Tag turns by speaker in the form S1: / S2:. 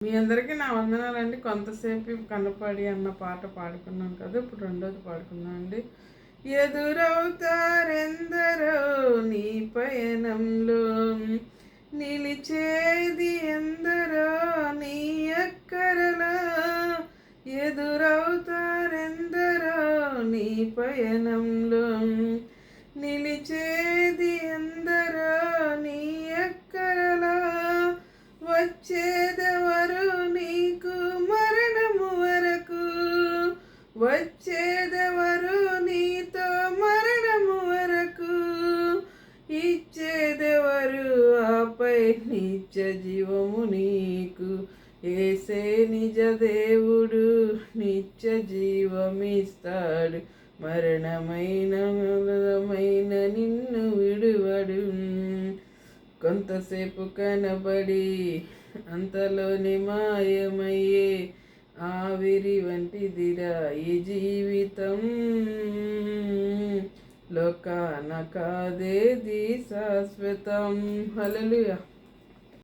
S1: మీ అందరికీ నా వందనాలండి. కొంతసేపు కనపడి అన్న పాట పాడుకున్నాం కదా, ఇప్పుడు రెండోది పాడుకున్నాం అండి. ఎదురవుతారెందరో నీ పయనంలో, నిలిచేది ఎందరో నీ అక్కరలో. ఎదురవుతారెందరో నీ పయనంలో, నిలిచేది ఎందరో నీ అక్కరలో. వచ్చేదెవరు నీకు మరణము వరకు, వచ్చేదెవరు నీతో మరణము వరకు, ఇచ్చేదెవరు ఆపై నిత్య జీవము నీకు. యేసే నిజ దేవుడు, నిత్య జీవమిస్తాడు, మరణమైన నిన్ను విడువడు. కొంతసేపు కనబడి అంతలోని మాయమయ్యే ఆవిరి వంటిదిరా ఈ జీవితం. లోకాన కాదేది శాశ్వతం. హల్లెలూయా.